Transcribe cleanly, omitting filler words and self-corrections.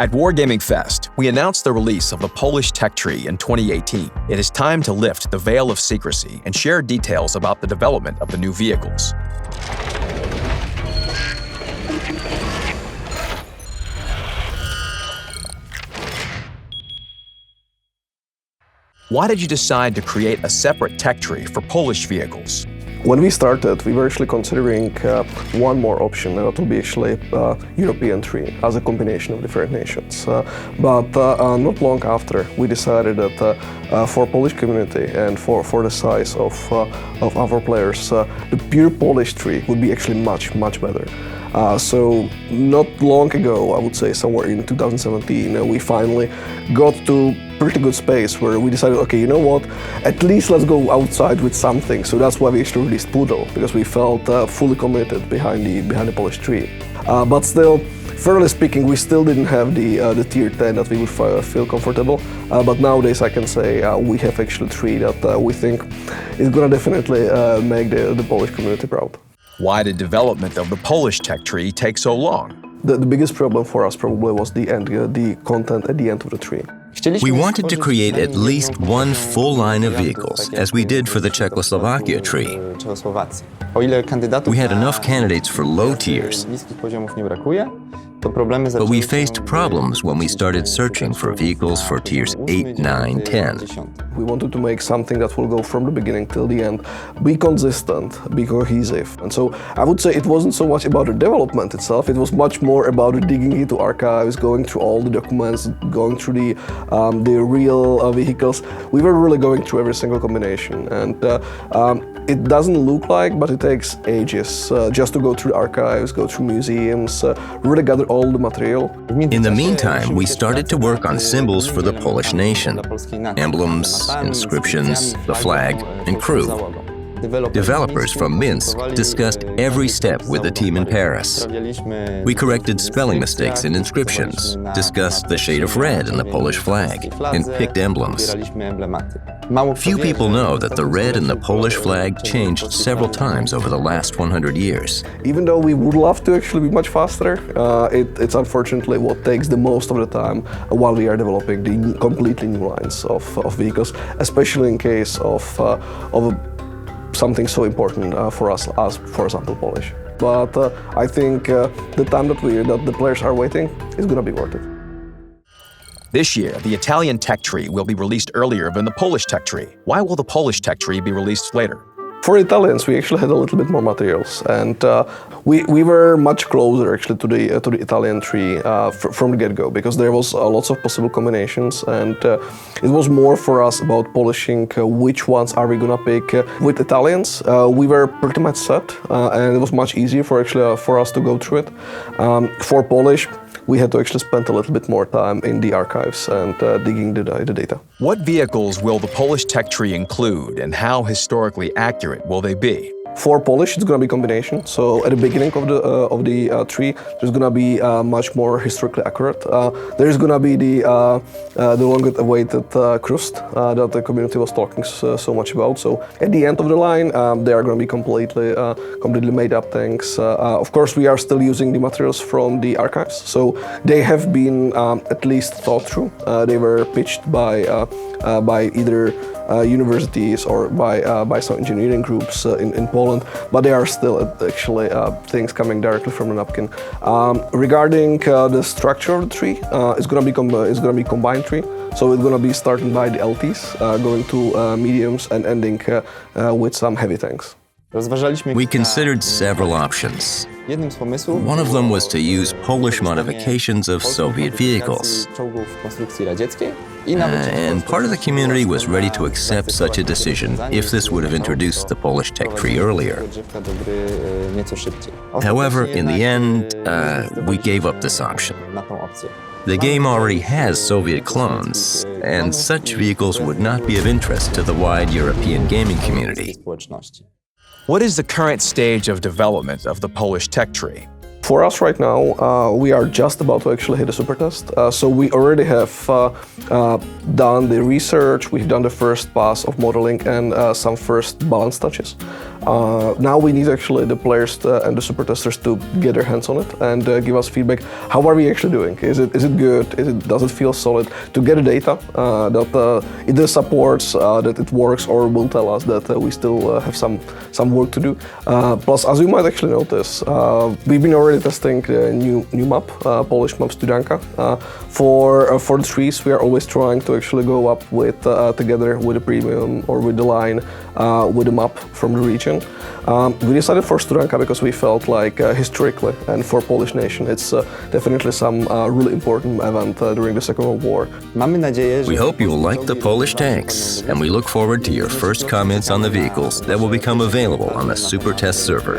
At Wargaming Fest, we announced the release of the Polish tech tree in 2018. It is time to lift the veil of secrecy and share details about the development of the new vehicles. Why did you decide to create a separate tech tree for Polish vehicles? When we started, we were actually considering one more option, and that would be actually a European tree as a combination of different nations. But not long after, we decided that for Polish community and for the size of our players, the pure Polish tree would be actually much better. So not long ago, I would say somewhere in 2017, we finally got to pretty good space where we decided, okay, you know what, at least let's go outside with something. So that's why we actually released Poodle, because we felt fully committed behind the Polish tree. But still, fairly speaking, we still didn't have the tier 10 that we would feel comfortable. But nowadays I can say we have actually a tree that we think is gonna definitely make the Polish community proud. Why did development of the Polish tech tree take so long? The biggest problem for us probably was the content at the end of the tree. We wanted to create at least one full line of vehicles, as we did for the Czechoslovakia tree. We had enough candidates for low tiers, but we faced problems when we started searching for vehicles for tiers 8, 9, 10. We wanted to make something that will go from the beginning till the end, be consistent, be cohesive. And so I would say it wasn't so much about the development itself, it was much more about digging into archives, going through all the documents, going through the real vehicles. We were really going through every single combination, and it doesn't look like, but it takes ages just to go through the archives, go through museums, really gather all the material. In the meantime, we started to work on symbols for the Polish nation, emblems, inscriptions, the flag, and crew. Developers from Minsk discussed every step with the team in Paris. We corrected spelling mistakes in inscriptions, discussed the shade of red in the Polish flag, and picked emblems. Few people know that the red in the Polish flag changed several times over the last 100 years. Even though we would love to actually be much faster, it's unfortunately what takes the most of the time while we are developing the completely new lines of vehicles, especially in case of something so important for us as, for example, Polish. But I think the time that the players are waiting is going to be worth it. This year, the Italian tech tree will be released earlier than the Polish tech tree. Why will the Polish tech tree be released later? For Italians, we actually had a little bit more materials, and we were much closer actually to the Italian tree from the get-go, because there was lots of possible combinations, and it was more for us about polishing which ones are we gonna pick. With Italians, we were pretty much set, and it was much easier for us to go through it. For Polish, we had to actually spend a little bit more time in the archives and digging the data. What vehicles will the Polish tech tree include, and how historically accurate will they be? For Polish, it's going to be a combination. So at the beginning of the tree, there's going to be much more historically accurate. There's going to be the long-awaited crust that the community was talking so much about. So at the end of the line, they are going to be completely made up things. Of course, we are still using the materials from the archives, so they have been at least thought through. They were pitched by either universities or by some engineering groups in Poland, but they are still actually things coming directly from the napkin. Regarding the structure of the tree, it's going to be combined tree. So it's going to be starting by the LTs, going to mediums, and ending with some heavy tanks. We considered several options. One of them was to use Polish modifications of Soviet vehicles. And part of the community was ready to accept such a decision if this would have introduced the Polish tech tree earlier. However, in the end, we gave up this option. The game already has Soviet clones, and such vehicles would not be of interest to the wide European gaming community. What is the current stage of development of the Polish tech tree? For us right now, we are just about to actually hit a Supertest. So we already have done the research, we've done the first pass of modeling and some first balance touches. Now we need actually the players and the super testers to get their hands on it and give us feedback. How are we actually doing? Is it good? Does it feel solid? To get the data that either supports that it works or will tell us that we still have some work to do. Plus, as you might actually notice, we've been already testing the new map, Polish map Studanka. For the trees, we are always trying to actually go up with together with the premium or with the line with the map from the region. We decided for Studanka because we felt like historically and for Polish nation, it's definitely some really important event during the Second World War. We hope you'll like the Polish tanks, and we look forward to your first comments on the vehicles that will become available on the Supertest server.